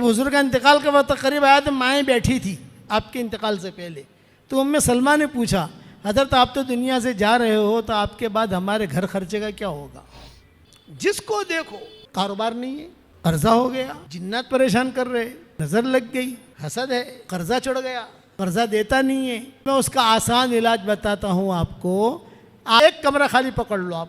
हुजूर का इंतकाल का वक्त करीब आया तो माएँ बैठी थी आपके इंतकाल से पहले। तो उम्मे सलमा ने पूछा, हज़रत आप तो दुनिया से जा रहे हो तो आपके बाद हमारे घर खर्चे का क्या होगा? जिसको देखो कारोबार नहीं है, कर्जा हो गया, जिन्नात परेशान कर रहे, नजर लग गई, हसद है, कर्जा चढ़ गया, कर्जा देता नहीं है। मैं उसका आसान इलाज बताता हूँ आपको। एक कमरा खाली पकड़ लो आप,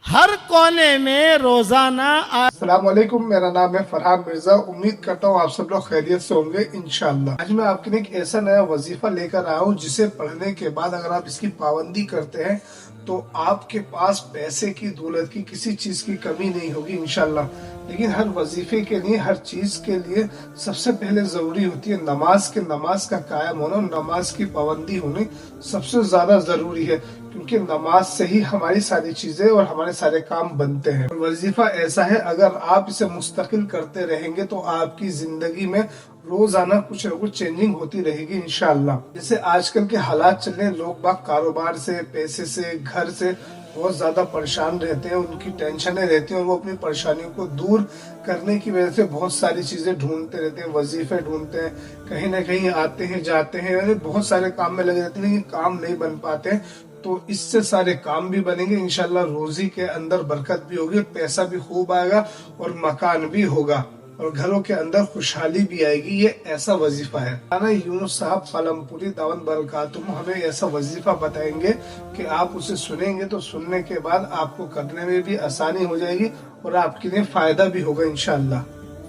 हर कोने में रोजाना अस्सलाम वालेकुम, मेरा नाम है फरहान मिर्जा। उम्मीद करता हूँ आप सब लोग खैरियत से होंगे इंशाल्लाह। आज मैं आपके लिए एक ऐसा नया वजीफा लेकर आया हूँ जिसे पढ़ने के बाद अगर आप इसकी पाबंदी करते हैं तो आपके पास पैसे की, दौलत की, किसी चीज की कमी नहीं होगी इंशाल्लाह। लेकिन हर वजीफे के लिए, हर चीज के लिए सबसे पहले जरूरी होती है नमाज का कायम होना, नमाज की पाबंदी होनी सबसे ज्यादा जरूरी है, क्योंकि नमाज से ही हमारी सारी चीजें और हमारे सारे काम बनते हैं। वजीफा ऐसा है, अगर आप इसे मुस्तकिल करते रहेंगे तो आपकी जिंदगी में रोजाना कुछ न कुछ चेंजिंग होती रहेगी इंशाल्लाह। जैसे आजकल के हालात चल रहे हैं, लोग बाग कारोबार से, पैसे से, घर से बहुत ज्यादा परेशान रहते हैं, उनकी टेंशनें रहती हैं और वो अपनी परेशानियों को दूर करने की वजह से बहुत सारी चीजें ढूंढते रहते हैं, वजीफे ढूंढते हैं, कहीं ना कहीं आते हैं, जाते हैं, बहुत सारे काम में लगे रहते हैं, लेकिन काम नहीं बन पाते। तो इससे सारे काम भी बनेंगे इंशाल्लाह, रोजी के अंदर बरकत भी होगी, पैसा भी खूब आएगा और मकान भी होगा और घरों के अंदर खुशहाली भी आएगी। ये ऐसा वजीफा है। राना यूनुस साहब पालमपुरी दावत बरकातुहू हमें ऐसा वजीफा बताएंगे कि आप उसे सुनेंगे तो सुनने के बाद आपको करने में भी आसानी हो जाएगी और आपके लिए फायदा भी होगा इंशाल्लाह।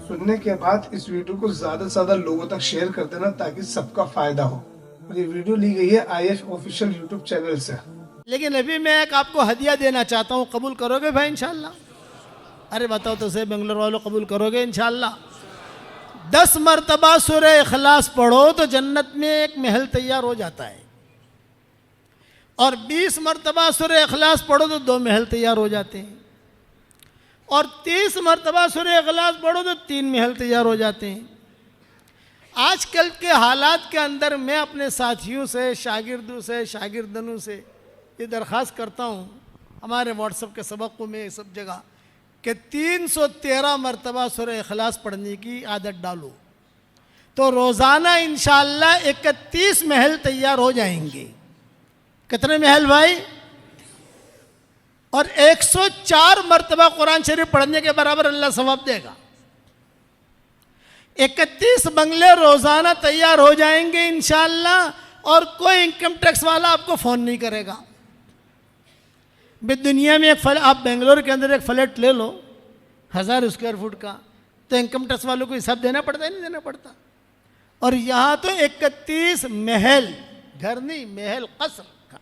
सुनने के बाद इस वीडियो को ज्यादा से ज्यादा लोगों तक शेयर कर देना ताकि सबका फायदा हो। ये वीडियो ली गई है IF ऑफिशियल यूट्यूब चैनल से। लेकिन अभी मैं एक आपको हदिया देना चाहता हूँ, कबूल करोगे भाई इंशाल्लाह? अरे बताओ तो सही बेंगलोर वालों, कबूल करोगे इंशाल्लाह? 10 मरतबा सूरह इखलास पढ़ो तो जन्नत में एक महल तैयार हो जाता है, और 20 मरतबा सूरह इखलास पढ़ो तो 2 महल तैयार हो जाते हैं, और 30 मरतबा सूरह इखलास पढ़ो तो 3 महल तैयार हो जाते हैं। आजकल के हालात के अंदर मैं अपने साथियों से, शागिर्दों से, शागिर्दनों से ये दरख्वास्त करता हूँ, हमारे व्हाट्सएप के सबकों में सब जगह, कि 313 मरतबा सूरह इखलास पढ़ने की आदत डालो तो रोज़ाना इंशाअल्लाह 31 महल तैयार हो जाएंगे। कितने महल भाई? और 104 मरतबा कुरान शरीफ पढ़ने के बराबर अल्लाह सवाब देगा। 31 बंगले रोज़ाना तैयार हो जाएंगे इंशाअल्लाह, और कोई इनकम टैक्स वाला आपको फ़ोन नहीं करेगा। दुनिया में आप बेंगलोर के अंदर एक फ्लैट ले लो 1000 स्क्वायर फुट का, तो इनकम टैक्स वालों को हिसाब देना पड़ता है, नहीं देना पड़ता। और यहाँ तो 31 महल, घर नहीं, महल, कसर का।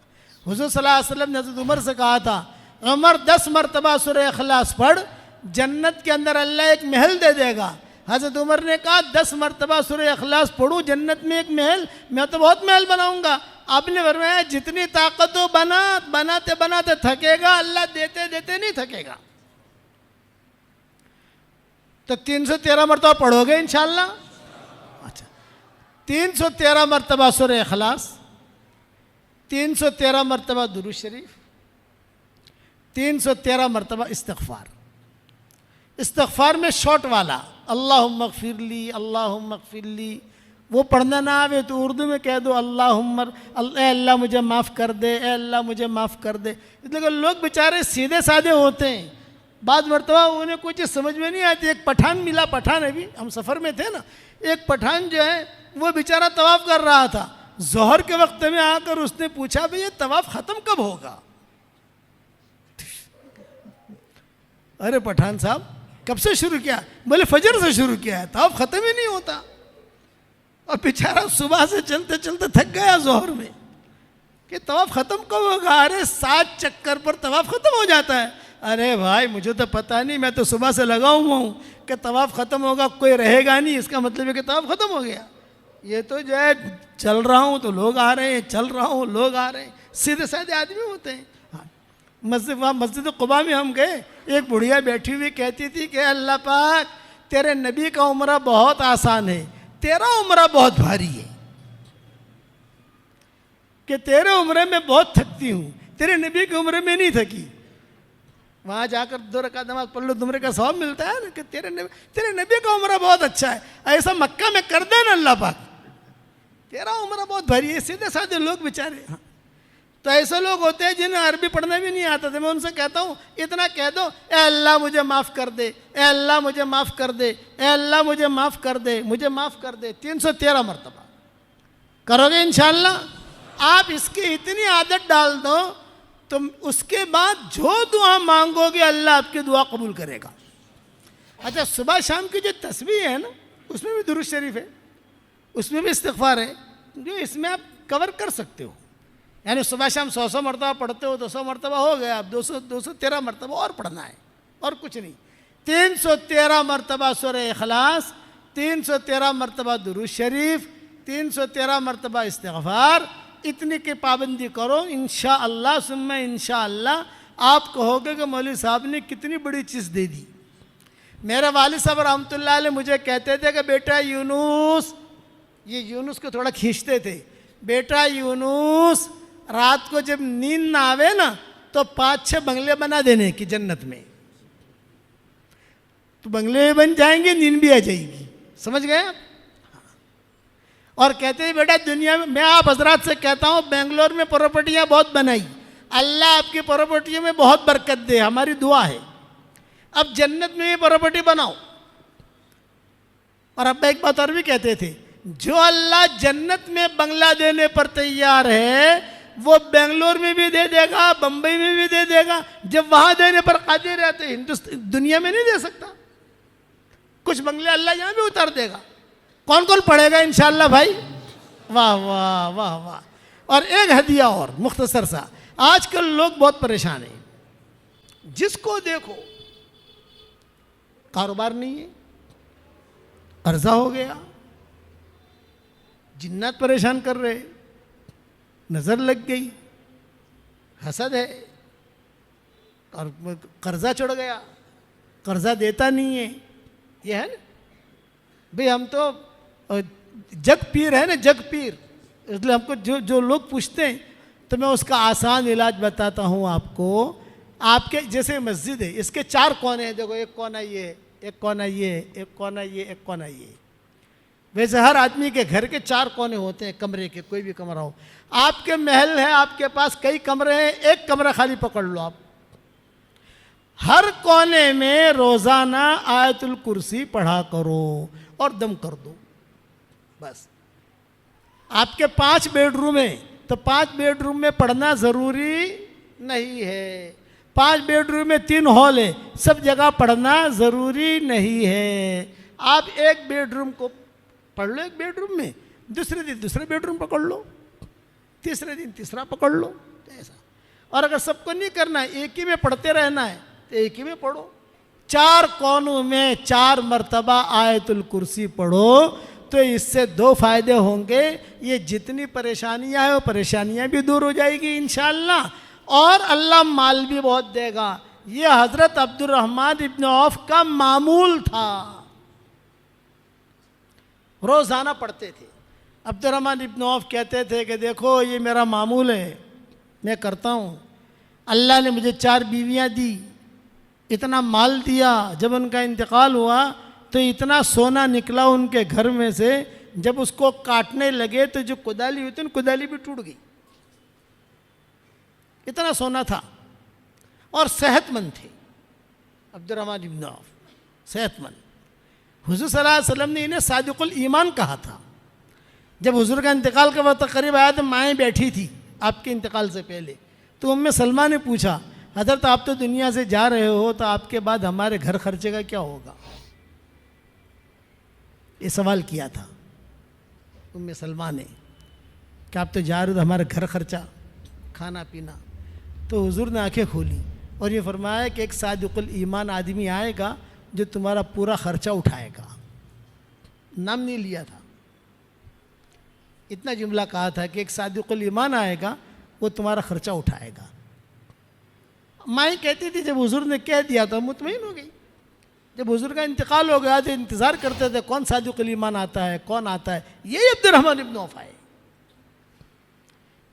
हुज़ूर सल्लल्लाहु अलैहि वसल्लम ने हज़रत उमर से कहा था, उमर 10 मरतबा सूरह इखलास पढ़, जन्नत के अंदर अल्लाह एक महल दे देगा। हज़रत उमर ने कहा 10 मरतबा सूरह इखलास पढ़ूँ, जन्नत में एक महल, मैं तो बहुत महल बनाऊंगा। आपने फरमाया जितनी ताकत हो बनाते बनाते थकेगा, अल्लाह देते देते नहीं थकेगा। तो 313 मरतबा पढ़ोगे इंशाअल्लाह? अच्छा, 313 मरतबा सूरह इखलास, 313 मरतबा दुरूद शरीफ, 313 मरतबा इस्तिग़फ़ार। इस्तिग़फ़ार में शॉर्ट वाला अल्लाहुम्मा ग़फ़िरली, अल्लाहुम्मा ग़फ़िरली, वो पढ़ना ना आवे तो उर्दू में कह दो अल्लाह मुझे माफ़ कर दे, अल्लाह मुझे माफ़ कर दे। इसलिए लोग बेचारे सीधे साधे होते हैं, बाद मरतबा उन्हें कुछ समझ में नहीं आती। एक पठान मिला, पठान, अभी हम सफ़र में थे ना, एक पठान जो है वो बेचारा तवाफ़ कर रहा था, ज़ोहर के वक्त में आकर उसने पूछा भाई ये तवाफ़ ख़त्म कब होगा? अरे पठान साहब कब से शुरू किया? बोले फजर से शुरू किया है, तवाफ़ ख़त्म ही नहीं होता। और बेचारा सुबह से चलते चलते थक गया ज़ोहर में कि तवाफ़ ख़त्म कब होगा? अरे 7 चक्कर पर तवाफ़ ख़त्म हो जाता है। अरे भाई मुझे तो पता नहीं, मैं तो सुबह से लगा हुआ हूँ कि तवाफ़ ख़त्म होगा, कोई रहेगा नहीं, इसका मतलब है कि तवाफ़ ख़त्म हो गया। ये तो जो है चल रहा हूँ तो लोग आ रहे हैं, चल रहा हूँ लोग आ रहे हैं, सीधे साधे आदमी होते हैं। हाँ, मस्जिद क़ुबा में हम गए, एक बुढ़िया बैठी हुई कहती थी कि अल्लाह पाक तेरे नबी का उम्रा बहुत आसान है, तेरा उम्रा बहुत भारी है, कि तेरे उम्रे में बहुत थकती हूँ, तेरे नबी की उम्र में नहीं थकी। वहाँ जाकर 2 रकात नमाज पढ़ लो, तुमरे का सवाब मिलता है ना कि तेरे नबी का उम्र बहुत अच्छा है, ऐसा मक्का में कर देना अल्लाह पाक, तेरा उम्र बहुत भारी है। सीधे साधे लोग बेचारे, हाँ। तो ऐसे लोग होते हैं जिन्हें अरबी पढ़ना भी नहीं आता था। मैं उनसे कहता हूँ इतना कह दो, ए अल्लाह मुझे माफ़ कर दे, ए अल्लाह मुझे माफ़ कर दे, ए अल्लाह मुझे माफ़ कर दे, मुझे माफ़ कर दे, 313 मरतबा करोगे इंशाअल्लाह। आप इसकी इतनी आदत डाल दो तो उसके बाद जो दुआ मांगोगे अल्लाह आपकी दुआ कबूल करेगा। अच्छा, सुबह शाम की जो तस्बीह है ना, उसमें भी दुरूद शरीफ है, उसमें भी इस्तिग़फ़ार है, जो इसमें आप कवर कर सकते हो। यानी सुबह शाम 100 मरतबा पढ़ते हो, 200 मरतबा हो गया, अब 213 मरतबा और पढ़ना है, और कुछ नहीं। 313 मरतबा सूरह इखलास, 313 मरतबा दुरूद शरीफ, 313 मरतबा इस्तिग़फ़ार, इतनी की पाबंदी करो। इंशाअल्लाह सुम्मा इंशाअल्लाह आप कहोगे कि मौलवी साहब ने कितनी बड़ी चीज़ दे दी। मेरे वालिद साहब रहमतुल्लाह अलैह मुझे कहते थे कि बेटा यूनुस, ये यूनुस को थोड़ा खींचते थे, बेटा यूनुस रात को जब नींद ना आवे ना तो 5-6 बंगले बना देने की जन्नत में, तो बंगले बन जाएंगे, नींद भी आ जाएगी। समझ गए आप? और कहते हैं बेटा दुनिया में, मैं आप हजरात से कहता हूँ बेंगलोर में प्रॉपर्टियाँ बहुत बनाई, अल्लाह आपकी प्रॉपर्टियों में बहुत बरकत दे, हमारी दुआ है। अब जन्नत में ये प्रॉपर्टी बनाओ। और अब एक बात और भी कहते थे, जो अल्लाह जन्नत में बंगला देने पर तैयार है वो बेंगलोर में भी दे देगा, बंबई में भी दे देगा। जब वहाँ देने पर कादिर है तो हिंदुस्तान दुनिया में नहीं दे सकता। कुछ बंगले अल्लाह यहाँ भी उतार देगा। कौन कौन पढ़ेगा इंशाअल्लाह भाई? वाह वाह वाह वाह। और एक हदिया और मुख्तसर सा, आजकल लोग बहुत परेशान हैं, जिसको देखो कारोबार नहीं है, कर्जा हो गया, जिन्नात परेशान कर रहे, नज़र लग गई, हसद है, और कर्जा चढ़ गया, कर्जा देता नहीं है, ये है ना भाई। हम तो जग पीर है ना, जग पीर, इसलिए हमको जो लोग पूछते हैं तो मैं उसका आसान इलाज बताता हूँ आपको। आपके जैसे मस्जिद है, इसके 4 कोने हैं, देखो एक कोना ये, एक कोना ये, एक कोना ये, एक कोना ये। वैसे हर आदमी के घर के 4 कोने होते हैं, कमरे के, कोई भी कमरा हो। आपके महल है, आपके पास कई कमरे हैं, एक कमरा खाली पकड़ लो आप, हर कोने में रोज़ाना आयतुल कुर्सी पढ़ा करो और दम कर दो बस। आपके 5 बेडरूम है तो 5 बेडरूम में पढ़ना ज़रूरी नहीं है, 5 बेडरूम में 3 हॉल है, सब जगह पढ़ना ज़रूरी नहीं है। आप एक बेडरूम को पढ़ लो, एक बेडरूम में, दूसरे दिन दूसरे बेडरूम पकड़ लो, तीसरे दिन तीसरा पकड़ लो, ऐसा। और अगर सबको नहीं करना है, एक ही में पढ़ते रहना है तो एक ही में पढ़ो। 4 कोनों में 4 मरतबा आयतुल कुर्सी पढ़ो तो इससे 2 फायदे होंगे। ये जितनी परेशानियां हैं वो परेशानियां भी दूर हो जाएगी इंशाअल्लाह, और अल्लाह माल भी बहुत देगा। ये हज़रत अब्दुर्रहमान इब्न औफ का मामूल था, रोज़ाना पढ़ते थे। अब्दुर्रहमान इब्न औफ कहते थे कि देखो ये मेरा मामूल है, मैं करता हूँ, अल्लाह ने मुझे 4 बीवियाँ दी, इतना माल दिया, जब उनका इंतकाल हुआ तो इतना सोना निकला उनके घर में से, जब उसको काटने लगे तो जो कुदाली हुई थी ना, कुदाली भी टूट गई, इतना सोना था। और सेहतमंद थे अब्दुर्रहमान इब्न औफ, सेहतमंद। हुज़ूर सल्लल्लाहु अलैहि वसल्लम ने इन्हें सादिकुल ईमान कहा था। जब हुज़ूर का इंतकाल का वक्त करीब आया तो माएँ बैठी थी आपके इंतकाल से पहले, तो उम्मे सलमा ने पूछा, हज़रत आप तो दुनिया से जा रहे हो तो आपके बाद हमारे घर खर्चे का क्या होगा? ये सवाल किया था उम्मे सलमा ने कि आप तो जा रहे हो तो हमारे घर खर्चा, खाना पीना। तो हुज़ूर ने आंखें खोली और ये फरमाया कि एक सादिकुल ईमान आदमी आएगा जो तुम्हारा पूरा खर्चा उठाएगा। नाम नहीं लिया था, इतना जुमला कहा था कि एक सादिकुल ईमान आएगा वो तुम्हारा खर्चा उठाएगा। माँ कहती थी, जब हुजूर ने कह दिया तो मुतमईन हो गई। जब हुजूर का इंतकाल हो गया तो इंतज़ार करते थे कौन सादिकुल ईमान आता है, कौन आता है। यही अब्दुर्रहमान इब्न औफ आए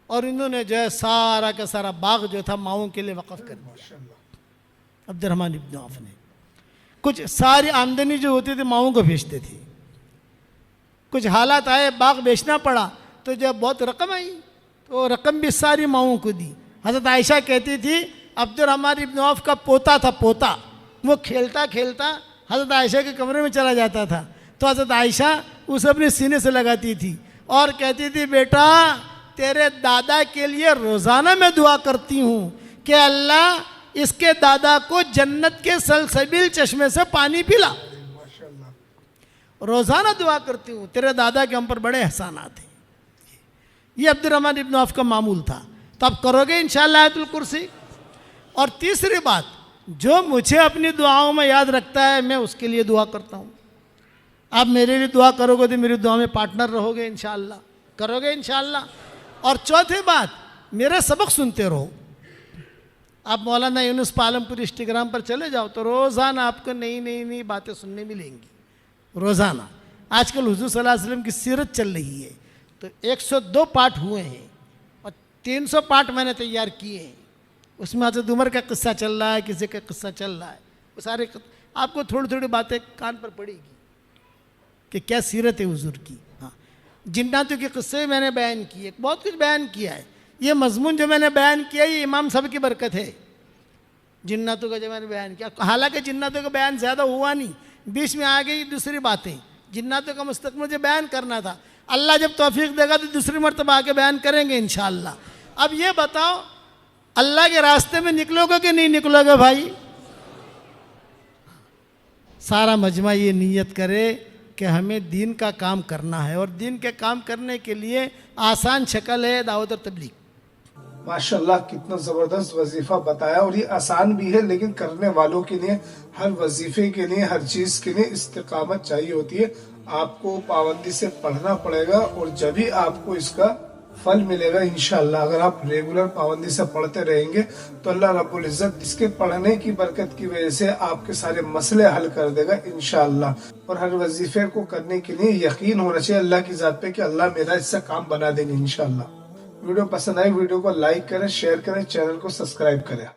और इन्होंने जो है सारा का सारा बाग जो था माओं के लिए वक़फ़ कर दिया। अब्दुर्रहमान इब्न औफ ने। कुछ सारी आमदनी जो होती थी माओं को भेजते थे। कुछ हालात आए, बाग बेचना पड़ा, तो जब बहुत रकम आई तो रकम भी सारी माओं को दी। हज़रत आयशा कहती थी अब्दुर्रहमान इब्न औफ का पोता था, पोता, वो खेलता खेलता हज़रत आयशा के कमरे में चला जाता था, तो हज़रत आयशा उसे अपने सीने से लगाती थी और कहती थी बेटा तेरे दादा के लिए रोज़ाना मैं दुआ करती हूँ कि अल्लाह इसके दादा को जन्नत के सलसबील चश्मे से पानी पिला। रोज़ाना दुआ करती हूँ, तेरे दादा के हम पर बड़े एहसानात हैं। ये अब्दुर्रहमान इब्न औफ का मामूल था। तो आप करोगे इंशाअल्लाह आयतुल कुर्सी। और तीसरी बात, जो मुझे अपनी दुआओं में याद रखता है मैं उसके लिए दुआ करता हूँ। आप मेरे लिए दुआ करोगे तो मेरी दुआ में पार्टनर रहोगे इंशाअल्लाह, करोगे इंशाअल्लाह। और चौथी बात, मेरे सबक सुनते रहो। आप मौलाना यूनुस पालमपुर इंस्टाग्राम पर चले जाओ तो रोज़ाना आपको नई नई नई बातें सुनने मिलेंगी, रोज़ाना। आजकल हुज़ूर सल्लल्लाहु अलैहि वसल्लम की सीरत चल रही है, तो 102 पाठ हुए हैं और 300 पाठ मैंने तैयार किए हैं। उसमें हज़रत उमर का किस्सा चल रहा है, किसी का किस्सा चल रहा है, वो सारे आपको थोड़ी थोड़ी बातें कान पर पड़ेगी कि क्या सीरत है हुज़ूर की। हाँ, जिन्नातों के किस्से मैंने बयान किए, बहुत कुछ बयान किया है। ये मजमून जो मैंने बयान किया ये इमाम साहब की बरकत है। जिन्नातों का जो मैंने बयान किया, हालांकि जिन्नातों का बयान ज़्यादा हुआ नहीं, बीच में आ गई दूसरी बातें। जिन्नातों का मुस्तक़बिल मुझे बयान करना था, अल्लाह जब तौफीक देगा तो दूसरी मरतबा आके बयान करेंगे इंशाअल्लाह। अब ये बताओ अल्लाह के रास्ते में निकलोगे कि नहीं निकलोगे भाई? सारा मजमा ये नीयत करे कि हमें दीन का काम करना है, और दीन के काम करने के लिए आसान शक्ल है दावत और तबलीग। माशाल्लाह कितना ज़बरदस्त वजीफ़ा बताया। और ये आसान भी है, लेकिन करने वालों के लिए, हर वजीफ़े के लिए, हर चीज़ के लिए इस्तिकामत चाहिए होती है। आपको पाबंदी से पढ़ना पड़ेगा और जब भी आपको इसका फल मिलेगा इंशाअल्लाह। अगर आप रेगुलर पाबंदी से पढ़ते रहेंगे तो अल्लाह रब्बुल इज़्ज़त इसके पढ़ने की बरकत की वजह से आपके सारे मसले हल कर देगा इंशाअल्लाह। और हर वजीफे को करने के लिए यकीन होना चाहिए अल्लाह की ज़ात पे कि अल्लाह मेरा इससे काम बना देंगे इंशाअल्लाह। वीडियो पसंद आई, वीडियो को लाइक करें, शेयर करें, चैनल को सब्सक्राइब करें।